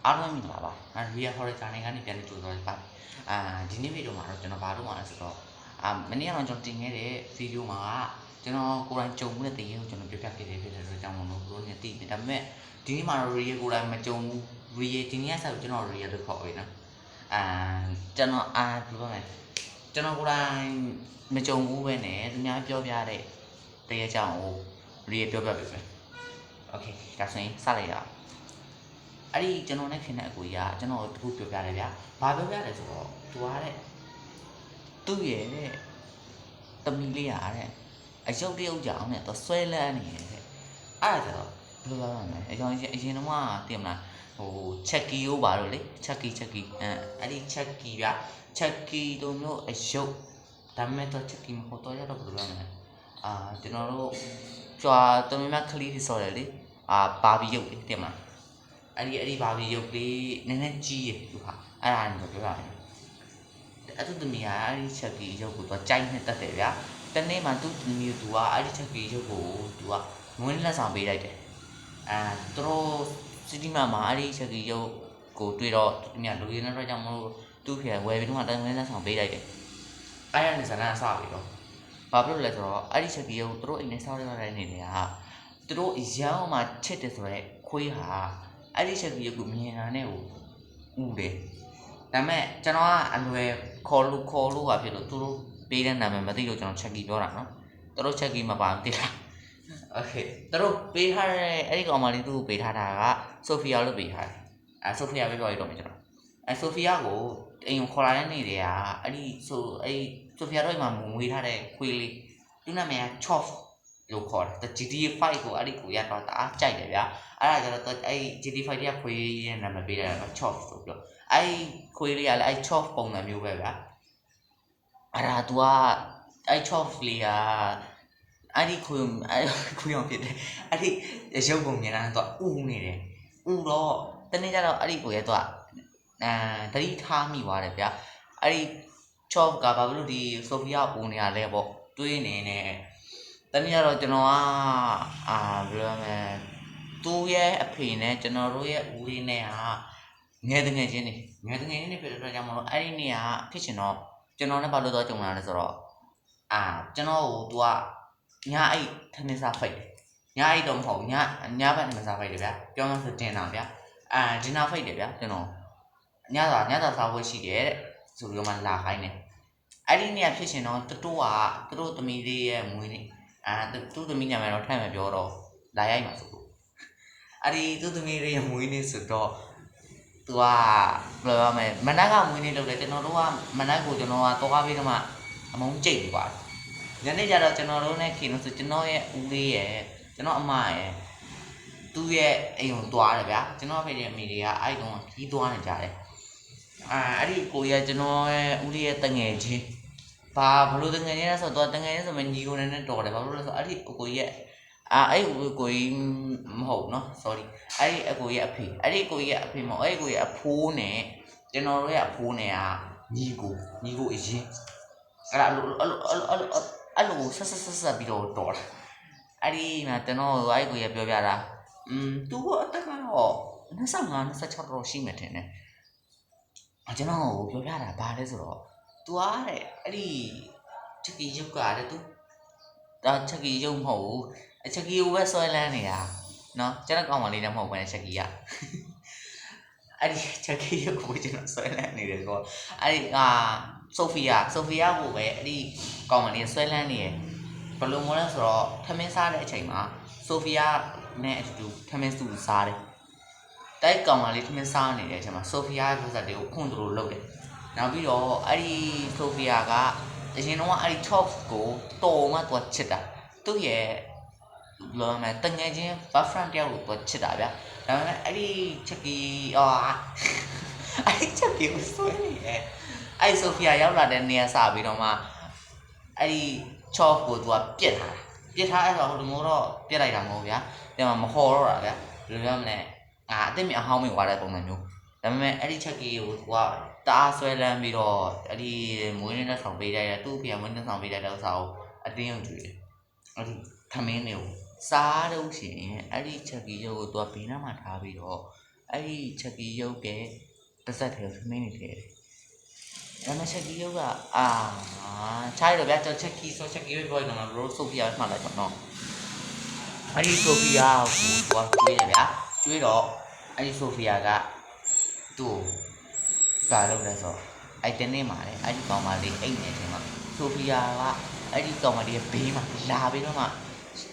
အားလုံးမင်္ဂလာပါရီယာဟော်ရချာနယ်ကနေပြန်ကြိုဆိုရပါဒီနေ့ဗီဒီယိုမှာတော့ကျွန်တော်ဘာလို့မှလဲဆိုတော့မနေ့ကတော့ကျွန်တော်တင်ခဲ့တဲ့ဗီဒီယိုမှာကျွန်တော်ကိုယ်တိုင်ကြုံမှုတဲ့တင်ရင်ကိုကျွန်တော်ပြပြခဲ့တယ်ဖြစ်တဲ့အတွက်ကြောင့်မလို့တို့နေသိတယ်ဒါပေမဲ့ဒီနေ့မှာတော့ရီယာကိုယ်တိုင်မကြုံဘူးရီယာဒီနေ့ကဆက်ကျွန်တော်ရီယာလို့ခေါ်ပြီနော်ကျွန်တော်ဘယ်လိုလဲကျွန်တော်ကိုယ်တိုင်မကြုံဘူးပဲနဲ့သူများပြောပြတဲ့တရားကြောင့်ရီယာပြောပြပြီပဲโอเคဒါဆိုရင်စလိုက်ရအောင်အဲ့ဒီကျွန်တော်နဲ့ခင်တဲ့အကူကြီးကကျွန်တော်တခုပြောပြတယ်ဗျာဘာပြောပြလဲဆိုတော့သူကတဲ့သူ့ရဲ့တမီလေးရတဲ့အယုတ်တရုတ်ကြောင်နဲ့သူဆွဲလန်းနေတယ်တဲ့အဲ့ဒါကျတော့ဘယ်လိုပြောရမလဲအရင်တော့သိမလားဟိုချက်ကီကိုပါတော့လေချက်ကီအဲ့ဒီချက်ကီဗျာချက်ကီတို့မျိုးအယုတ်ဒါပေမဲ့တော့ချက်ကီမဟုတ်တော့ရတော့ဘယ်လိုပြောမလဲကျွန်တော်တို့ကြွာတမီမခလီဆိုတယ်လေဘာဘီယုတ်လေသိမလားအဲ့ဒီဘာဘီယုတ်လေးနည်းနည်းကြီးရသူဟာအဲ့ဒါကိုပြောရတယ်အဲ့သူသမီးကအဲ့ဒီချက်ကီရုပ်ကိုသူကြိုက်နေတတ်တယ်ဗျာတနေ့မှသူသမီးသူကအဲ့ဒီချက်ကီရုပ်ကိုသူကငွေလက်ဆောင်ပေးလိုက်တယ်သူတို့စီတီမာမှာအဲ့ဒီချက်ကီရုပ်ကိုတွေ့တော့သူသမီးကလူရင်းနဲ့တော့ကြောင့်မလို့သူ့ဖေဝယ်ပြီးတော့တငွေလက်ဆောင်ပေးလိုက်တယ်အဲ့ဒါနဲ့ဇာတ်စပြီးတော့ဘာဖြစ်လို့လဲဆိုတော့အဲ့ဒီချက်ကီရုပ်သူတို့အိမ်နဲ့ဆောက်ရတဲ့နေတွေကသူတို့ရောင်းမှချစ်တယ်ဆိုတော့ခွေးဟာအဲ့ဒီချက်ကီရုပ်ကိုမြင်တာနဲ့ဟိုဥတယ်ဒါပေမဲ့ကျွန်တော်ကအလွယ်ခေါ်လို့ဟာဖြစ်လို့သူတို့ပေးတဲ့နာမည်မသိလို့ကျွန်တော်ချက်ကီပြောတာနော်သူတို့ချက်ကီမပါဘူးတိလားโอเคသူတို့ပေးထားတဲ့အဲ့ဒီကောင်မလေးသူ့ကိုပေးထားတာကဆိုဖီယာလို့ပေးထားတယ်ဆိုဖီယာပဲပြောရတော့မယ်ကျွန်တော်ဆိုဖီယာကိုအိမ်ကိုခေါ်လာတဲ့နေ့တည်းကအဲ့ဒီဆိုဖီယာတို့အိမ်မှာမွေးထားတဲ့ခွေးလေးသူ့နာမည်က Chof လို့ခေါ်တယ် GTA5 ကိုအဲ့ဒီကိုရတော့တအားကြိုက်တယ်ဗျာအဲ့ဒါကြတော့အဲ့ GTA5 တည်းကခွေးရဲ့နာမည်ပေးတာက Chof ဆိုပြီးတော့အဲ့ခွေးလေးကလည်းအဲ့ Chof ပုံစံမျိုးပဲဗျာအဲ့ဒါ तू ကအဲ့ Chof လေးကအဲ့ဒီခွေးအောင်ဖြစ်တယ်အဲ့ဒီရုပ်ပုံမြင်တာတော့ဥနေတယ်ဥတော့တနေ့ကျတော့အဲ့ဒီကိုရဲ့တော့တတိထားမိသွားတယ်ဗျာအဲ့ဒီ Chof ကဘာလို့ဒီဆိုဖီယာဦးနေရလဲပေါ့တွေးနေနေတနေ့ကတော့ကျွန်တော်ကဘယ်လိုလဲသူ့ရဲ့အဖေနဲ့ကျွန်တော်တို့ရဲ့ဦးလေးနဲ့ငယ်တငယ်ချင်းနေဖြစ်တဲ့အတွက်ကြောင့်မလို့အဲ့ဒီနေ့ကဖြစ်ချင်တော့ကျွန်တော်နဲ့ဘာလို့တော့ကြုံလာလဲဆိုတော့ကျွန်တော်ကို तू ကညအိတ်ထမင်းစားဖိတ်တယ်ညအိတ်တော့မဟုတ်ညဘက်ထမင်းစားဖိတ်တယ်ဗျာပြောမှဆိုတင်တာဗျာဒင်နာဖိတ်တယ်ဗျာကျွန်တော်ညသာစားဖို့ရှိတယ်တဲ့ဆိုပြီးတော့မှလာခိုင်းတယ်အဲ့ဒီနေ့ကဖြစ်ချင်တော့သူတို့သမီးလေးရဲ့မွေးနေ့သူ့သမီးညမယ်တော့ထပ်မပြောတော့လာရိုက်မှာဆိုလို့အဲ့ဒီသူ့သမီးလေးရဲ့မွေးနေ့ဆိုတော့သူကဘယ်လိုပြောမလဲမနက်ကမွေးနေ့လုပ်တယ်ကျွန်တော်တို့ကမနက်ကိုကျွန်တော်ကသွားပြီးတော့မှအမုန်းကျိတ်ပြီးပါတယ်ညနေကျတော့ကျွန်တော်တို့နဲ့ခင်လို့ဆိုကျွန်တော်ရဲ့ဦးလေးရဲ့ကျွန်တော်အမရဲ့သူ့ရဲ့အိမ်ကိုသွားတယ်ဗျာကျွန်တော်ဖေရဲ့မိတွေကအဲ့တုန်းကခီးသွားနေကြတယ်အဲ့ဒီကိုရဲ့ကျွန်တော်ရဲ့ဦးလေးရဲ့တငယ်ချင်းဘာလို့တငယ်ချင်းလဲဆိုတော့တငယ်ချင်းဆိုမှညီကိုနဲ့တော်တယ်ဘာလို့လဲဆိုအဲ့ဒီကိုရဲ့အဲ့ကိုကြီးမဟုတ်နော် sorry အဲ့အကိုရဲ့အဖေအဲ့ဒီကိုရဲ့အဖေမဟုတ်အဲ့ကိုရဲ့အဖိုးနဲ့ကျွန်တော်တို့ရဲ့အဖိုးနဲ့ညီကိုအရင်အဲ့လိုဆက်ပြီးတော့တော်တာအဲ့ဒီမှာကျွန်တော်အဲ့ကိုရဲ့ပြောပြတာသူကအသက်ကတော့25 26တော့ရှိမှထင်တယ်ကျွန်တော်ကိုပြောပြတာဘာလဲဆိုတော့ तू တဲ့အဲ့ဒီချက်ကီရုပ်ကတဲ့ तू ချက်ကီရုပ်မဟုတ်ဘူးချက်ကြီးကိုပဲဆွဲလန်းနေတာနော်ကျွန်တော်ကောင်းပါလိမ့်နဲ့မဟုတ်ဘူးနဲ့ချက်ကြီးကအဲ့ဒီချက်ကြီးကိုကျွန်တော်ဆွဲလန်းနေတယ်ဆိုတော့အဲ့ဒီဆိုဖီယာကိုပဲအဲ့ဒီကောင်းပါလိမ့်ဆွဲလန်းနေရဘယ်လိုမျိုးလဲဆိုတော့ထမင်းစားတဲ့အချိန်မှာဆိုဖီယာနဲ့အတူထမင်းစုစားတယ်တိုက်ကောင်းပါလိမ့်ထမင်းစားနေတဲ့အချိန်မှာဆိုဖီယာရဲ့ဖက်ဆက်တွေကိုဖွင့်သလိုလုပ်တယ်နောက်ပြီးတော့အဲ့ဒီဆိုဖီယာကအရင်တော့အဲ့ဒီ top ကိုတော်မှသူချစ်တာသူ့ရဲ့လောမယ်တငယ်ချင်း buffrant တယောက်ကိုတော့ချစ်တာဗျာဒါပေမဲ့အဲ့ဒီချက်ကီအဲ့ဒီချက်ကြီးကိုဆွဲနေတယ်အဲ့ဆိုဖီယာရောက်လာတဲ့နေရာစပြီးတော့မှအဲ့ဒီ chop ကိုသူကပြစ်ထားအဲ့ဆိုဟိုလိုမျိုးတော့ပြစ်လိုက်တာမဟုတ်ဗျာပြန်မဟော်တော့တာဗျာဘယ်လိုပြောမလဲအစ်စ်မြအဟောင်းမြွားတဲ့ပုံစံမျိုးဒါပေမဲ့အဲ့ဒီချက်ကီကိုသူကတအားဆွဲလန်းပြီးတော့အဲ့ဒီမွေးနေ့ဆောင်ပေးလိုက်တဲ့သူ့ဖေကမွေးနေ့ဆောင်ပေးလိုက်တဲ့ဥစ္စာကိုအတင်းရုံကျွေးတယ်အဲ့ဒီထမင်းတွေကိုစားတော့ရှင်အဲ့ဒီချက်ကီရုပ်ကိုသူကဘေးနားမှာထားပြီးတော့ အဲ့ဒီချက်ကြီးရုပ်တဲ့တစ်ဆက်ထဲမင်းနေတယ်ဒါမှချက်ကြီးရုပ်ကခြားရတော့ဗျာချက်ကြီးဆိုချက်ကြီးပြောရတော့ဘရိုဆိုဖီယာမှလိုက်ပါနော်အဲ့ဒီဆိုဖီယာကိုသွားကျွေးတယ်ဗျာကျွေးတော့အဲ့ဒီဆိုဖီယာကသူ့ကိုဘာလုပ်လဲဆိုတော့အဲ့တနေ့မှာလေအဲ့ဒီကောင်မလေးအိတ်နေတယ်မှာဆိုဖီယာကအဲ့ဒီကောင်မလေးရဲ့ဘေးမှာလာပြီးတော့မှ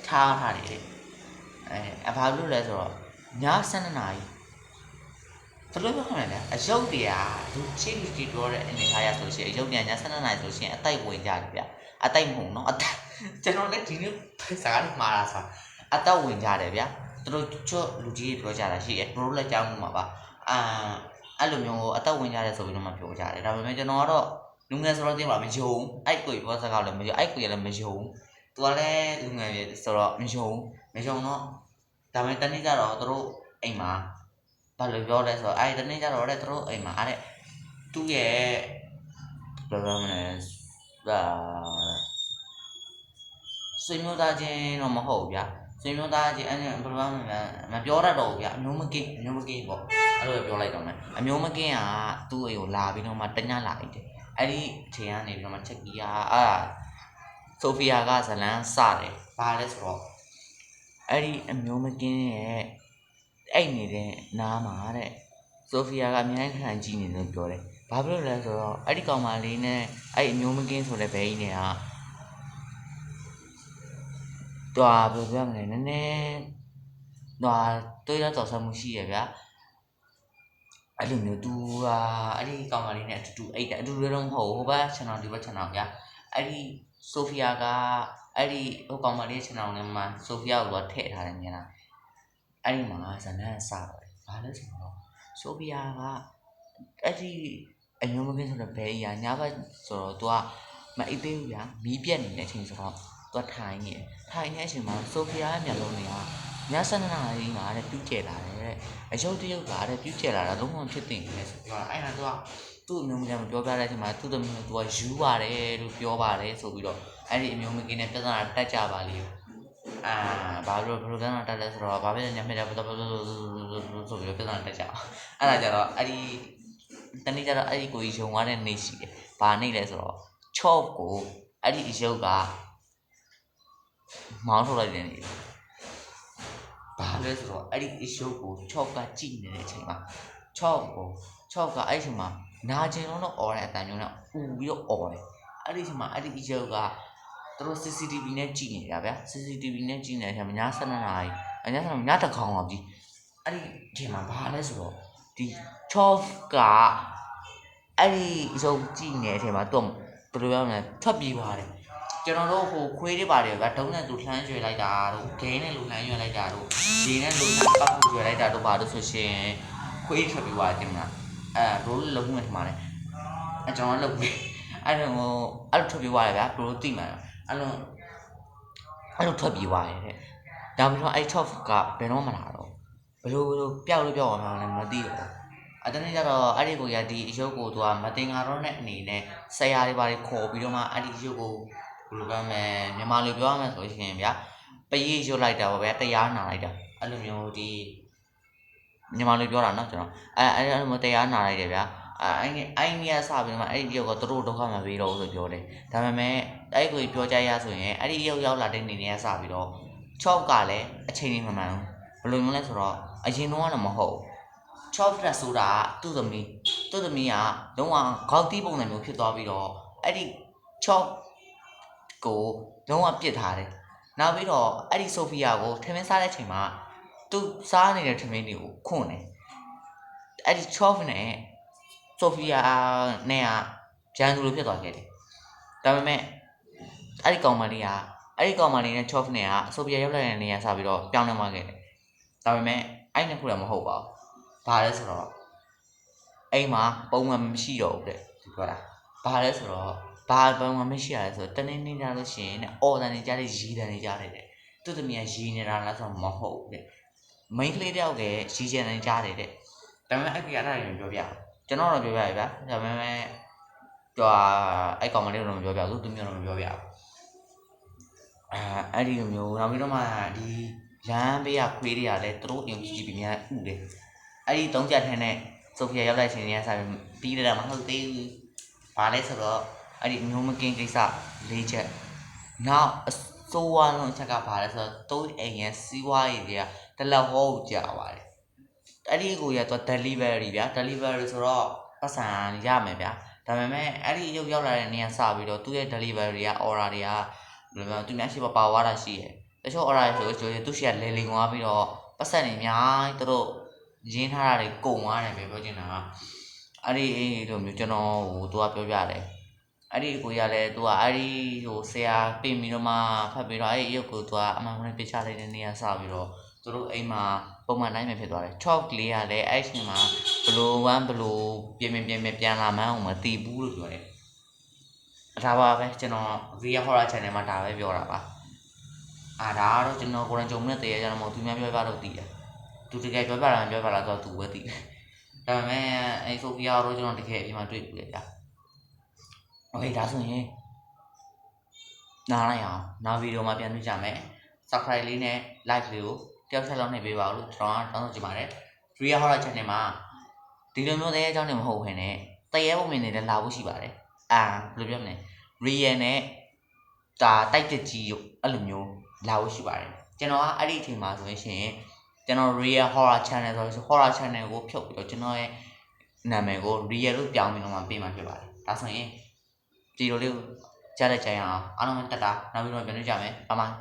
ထားတယ်ဘာလို့လဲဆိုတော့ည7 နာရီဘယ်လိုပြောမလဲအယုတ်တရားသူချစ်လူတီပြောတဲ့အနေထားရဆိုရှင်အယုတ်ည7 နာရီဆိုရှင်အတိုက်ဝင်ကြတယ်ဗျအတိုက်မဟုတ်နော်ကျွန်တော်လည်းဒီနေ့စကားလေးမှားတာဆိုအတော့ဝင်ကြတယ်ဗျသူတို့ချော့လူကြီးတွေပြောကြတာရှိတယ်ဘရိုလက်ကြောင်းမှာပါအဲ့လိုမျိုးအတော့ဝင်ကြတယ်ဆိုပြီးတော့မှပြောကြတယ်ဒါပေမဲ့ကျွန်တော်ကတော့လူငယ်ဆိုတော့တင်ပါမယုံအဲ့ကိုပြောစကားလည်းမယုံအဲ့ကိုလည်းမယုံသူကလည်းလူငယ်ပဲဆိုတော့မယုံတော့ဒါပေမဲ့တနေ့ကျတော့သူတို့အိမ်မှာဘာလို့ပြောလဲဆိုတော့အဲ့တနေ့ကျတော့တဲ့သူတို့အိမ်မှာတဲ့သူ့ရဲ့ဘယ်လိုမလဲဆွေမျိုးသားချင်းတော့မဟုတ်ဗျာဆွေမျိုးသားချင်းအဲ့ဘယ်လိုမပြောတတ်တော့ဗျာအမျိုးမကင်းပေါ့အဲ့လိုပြောလိုက်တော့မယ်အမျိုးမကင်းကသူ့အိမ်ကိုလာပြီးတော့မှတညလာလိုက်တယ်အဲ့ဒီအချိန်ကနေပြီးတော့မှချက်ကြီးကဆိုဖီယာကဇလန်းစတယ်ဘာလဲဆိုတော့အဲ့ဒီအမျိုးမကင်းရဲ့အဲ့နေတဲ့နားမှာတဲ့ဆိုဖီယာကအများကြီးခံကြည့်နေလို့ပြောတယ်ဘာဖြစ်လို့လဲဆိုတော့အဲ့ဒီကောင်မလေးနဲ့အဲ့အမျိုးမကင်းဆိုတဲ့ဘဲကြီးနဲ့တော့ဘယ်လိုပြောမလဲနည်းနည်းတော့တွေ့ရတော့ဆမှုရှိရဗျာအဲ့လိုမျိုးသူကအဲ့ဒီကောင်မလေးနဲ့အတူအိတ်တယ်အတူလည်းတော့မဟုတ်ဘူးဟိုဘက် channel ဒီဘက် channel ဗျာအဲ့ဒီဆိုဖီယာကအဲ့ဒီဟိုကောင်မလေး channel နဲ့မှာဆိုဖီယာကိုထည့်ထားတယ်မြင်လားအဲ့ဒီမှာဇနန်းစပါတယ်ဘာလဲဆိုတော့ဆိုဖီယာကအဲ့ဒီအမျိုးမကင်းဆိုတဲ့ဘဲကြီးကညဘက်ဆိုတော့သူကမအိပ်သေးဘူးဗျာမီးပြက်နေတဲ့အချိန်ဆိုတော့သူကထိုင်နေတဲ့အချိန်မှာဆိုဖီယာရဲ့မျက်လုံးတွေကည7 နာရီမှာတဲ့ပြူးကျဲလာတယ်တဲ့အယုတ်တရုတ်ကတဲ့ပြူးကျဲလာတာလုံးဝဖြစ်တင်နေတယ်ဆိုပြောတာအဲ့ဒါသူကသူ့အမျိုးမကင်းပြောပြတဲ့အချိန်မှာသူ့သမီးကသူကယူပါတယ်လို့ပြောပါတယ်ဆိုပြီးတော့အဲ့ဒီအမျိုးမကင်းနဲ့ပြဿနာတက်ကြပါလေဘာလို့ပြဿနာတက်လဲဆိုတော့ဘာဖြစ်လဲညမြက်တယ်ဆိုပြီးပြဿနာတက်ကြအဲ့ဒါကြတော့အဲ့ဒီတနေ့ကျတော့အဲ့ဒီကိုကြီးရုံသွားတဲ့နေ့ရှိတယ်ဘာနေ့လဲဆိုတော့ချော့ကိုအဲ့ဒီအယုတ်ကမောင်းထုတ်လိုက်တယ်နေ့ဘာလဲဆိုတော့အဲ့ဒီအယုတ်ကိုချော့ကကြည့်နေတဲ့အချိန်မှာချော့ကအဲ့ဒီအချိန်မှာနာကျင်တော့អော်တဲ့အတန်မျိုးနဲ့ဥပြီးတော့អော်တယ်အဲ့ဒီအချိန်မှာအဲ့ဒီအယုတ်ကသူတို့ CCTV နဲ့ကြည့်နေတာဗျာ CCTV နဲ့ကြည့်နေတဲ့အချိန်မှာည7 နာရီညတကောင်အောင်ကြီးအဲ့ဒီအချိန်မှာဘာလဲဆိုတော့ဒီချော့ကအဲ့ဒီအစုံကြည့်နေတဲ့အချိန်မှာသူဘယ်လိုပြောမလဲထွက်ပြေးသွားတယ်ကျွန်တော်တို့ဟိုခွေးတွေပါတယ်ဗျာဒုံးနဲ့သူလှမ်းရွယ်လိုက်တာတို့ဂိမ်းနဲ့လူလှမ်းရွယ်လိုက်တာတို့ဒီနဲ့လူလှမ်းပတ်ဖို့ရွယ်လိုက်တာတို့ဘာလို့ဆိုရှင်ခွေးထွက်ပြေးသွားတယ်တင်မလားရိုးလုံးဝထမှာလေကျွန်တော်လုပ်ပြီးအဲ့လိုထွက်ပြေးသွားတယ်ဗျာဘရိုသိမှာအဲ့လိုထွက်ပြေးသွားတယ်တဲ့ဒါမှမဟုတ်အဲ့ချော့ကဘယ်တော့မှလာတော့ဘယ်လိုပျောက်သွားမှာလဲမသိတော့တနေ့ကျတော့အဲ့ဒီကိုရဒီအယုတ်ကိုသူကမတင်ငါတော့နဲ့အနေနဲ့ဆရာတွေဘာတွေခေါ်ပြီးတော့မှအဲ့ဒီအယုတ်ကိုဘယ်လိုပြောမလဲမြန်မာလိုပြောရမယ်ဆိုရှင်ဗျာပရိရွတ်လိုက်တာပေါ့ဗျာတရားနာလိုက်တာအဲ့လိုမျိုးဒီမြန်မာလိုပြောတာနော်ကျွန်တော်အဲ့လိုမျိုးတရားနာလိုက်တယ်ဗျာအဲ့နေကစပြီးတော့မှအဲ့ဒီအယုတ်ကသူတို့ဒုက္ခမပေးတော့ဘူးဆိုပြောတယ်ဒါပေမဲ့အဲ့ဒီကိုပြောကြရဆိုရင်အဲ့ဒီအယုတ်ရောက်လာတဲ့နေနေကစပြီးတော့6ကလည်းအချိန်ကြီးမမှန်ဘူးဘယ်လိုမျိုးလဲဆိုတော့အရင်တော့မဟုတ်ချော့ဖရက်ဆိုတာသူ့သမီးကလုံးဝခေါက်တီးပုံစံမျိုးဖြစ်သွားပြီးတော့အဲ့ဒီချော့ကိုလုံးဝပြစ်ထားတယ်နောက်ပြီးတော့အဲ့ဒီဆိုဖီယာကိုထမင်းစားတဲ့အချိန်မှာသူစားနေတဲ့ထမင်းတွေကိုခွန့်တယ်အဲ့ဒီချော့နဲ့ဆိုဖီယာနဲ့ကဂျန်သူလိုဖြစ်သွားခဲ့တယ်ဒါပေမဲ့အဲ့ဒီကောင်မလေးနဲ့ချော့နဲ့ကဆိုဖီယာရောက်လာတဲ့နေရာစပြီးတော့ပြောင်းလဲသွားခဲ့တယ်ဒါပေမဲ့အဲ့နှစ်ခုလည်းမဟုတ်ပါဘူးဘာလဲဆိုတော့အိမ်မှာပုံမှန်မရှိတော့ဘူးတဲ့သူပြောတာဘာလဲဆိုတော့ဘာပုံမှန်မရှိရလဲဆိုတော့တနေ့နေ့ကြလို့ရှိရင်အော်တန်နေကြတဲ့ရီတန်နေကြတယ်တဲ့သူ့သမီးကရီနေတာလားဆိုတော့မဟုတ်ဘူးတဲ့မိန်းကလေးတယောက်ကရီချင်နေကြတယ်တဲ့ဒါပေမဲ့အဲ့ဒီအရာတွေပြောပြကျွန်တော်တော့ပြောပြရဗျာဒါပေမဲ့အဲ့ကောင်မလေးတော့မပြောပြဘူးသူမျိုးတော့မပြောပြဘူးအဲ့ဒီမျိုးနောက်ပြီးတော့မှဒီလမ်းဘေးကခွေးတွေကလည်းသူတို့အိမ်ကြီးပြီးများဥတယ် အဲ့ဒီ3ချက်ထဲနဲ့ဆိုဖီယာရောက်တဲ့အချိန်ကြီးကစားပြီးတယ်မဟုတ်သေးဘူးဘာလဲဆိုတော့အဲ့ဒီမျိုးမကင်းကိစ္စ၄ချက်နောက်အစိုးရလုံးအချက်ကဘာလဲဆိုတော့တိုးအိမ်ရဲ့စီးပွားရေးတွေကတလက်ဟောကိုကြာပါတယ်အဲ့ဒီကိုရတော့ delivery ဗျာ delivery ဆိုတော့ပတ်စံရမယ်ဗျာဒါပေမဲ့အဲ့ဒီရုပ်ရောက်လာတဲ့နေရာစပြီးတော့သူ့ရဲ့ delivery က order တွေကဘယ်လိုလဲသူများရှိပါဝါတာရှိတယ်တချို့ order တွေဆိုသူရှိကလေလေကွာပြီးတော့ပတ်စံတွေအများကြီးတို့ရင်းထားတာတွေကုန်သွားတယ်ပဲပြောချင်တာကအဲ့ဒီလိုမျိုးကျွန်တော်ဟိုသူကပြောပြတယ်အဲ့ဒီကိုရလဲသူကအဲ့ဒီဟိုဆရာပြင်ပြီးတော့မှဖတ်ပြီးတော့အဲ့ဒီရုပ်ကိုသူကအမှန်တကယ်ပြချလိုက်တဲ့နေရာစပြီးတော့သူတို့အိမ်မှာပုံမှန်တိုင်းပဲဖြစ်သွားတယ် chalk လေးကလည်းအဲ့ဒီမှာဘလိုဝမ်းဘလိုပြန်လာမှန်းအောင်မသိဘူးလို့ပြောတယ်ဒါပါပဲကျွန်တော် Via Horror Channel မှာဒါပဲပြောတာပါဒါကတော့ကျွန်တော်ကိုယ်တိုင်ကြုံနေတဲ့တရားကျွန်တော်မဟုတ်သူများပြောပြလို့သိတယ်သူတကယ်ပြောပြတာပြောပြလာတော့သူပဲသိတယ်ဒါပေမဲ့အဲ့ဆိုဖီယာတို့ကျွန်တော်တကယ်အပြင်မှာတွေ့ပြီလေဗျာโอเคဒါဆိုရင်နားလိုက်အောင်နောက်ဗီဒီယိုမှာပြန်တွေ့ကြမယ် subscribe လေးနဲ့ like လေးကိုတယောက်ဆက်လောက်နှိပ်ပေးပါဦးလို့ကျွန်တော်တောင်းဆိုချင်ပါတယ် Via Horror Channel မှာဒီလိုမျိုးတဲ့အကြောင်းတွေမဟုတ်ဘဲနဲ့တရားပုံမြင်နေလည်းလာဖို့ရှိပါတယ်ဘယ်လိုပြောမလဲ real နဲ့ဒါတိုက်တက်ကြီးအဲ့လိုမျိုးလာဖို့ရှိပါတယ်ကျွန်တော်ကအဲ့ဒီအချိန်မှာဆိုရင်ကျွန်တော် real horror channel ဆိုတော့ horror channel ကိုဖြုတ်ပြီးတော့ကျွန်တော်ရဲ့နာမည်ကို real လို့ပြောင်းပြီးတော့မှပေးမှဖြစ်ပါတယ်ဒါဆိုရင်ဒီလိုလေးကိုကြားလိုက်ကြရအောင်အားလုံးတက်တာနောက်ပြီးတော့ပြန်တွေ့ကြမယ်ဘိုင်ဘိုင်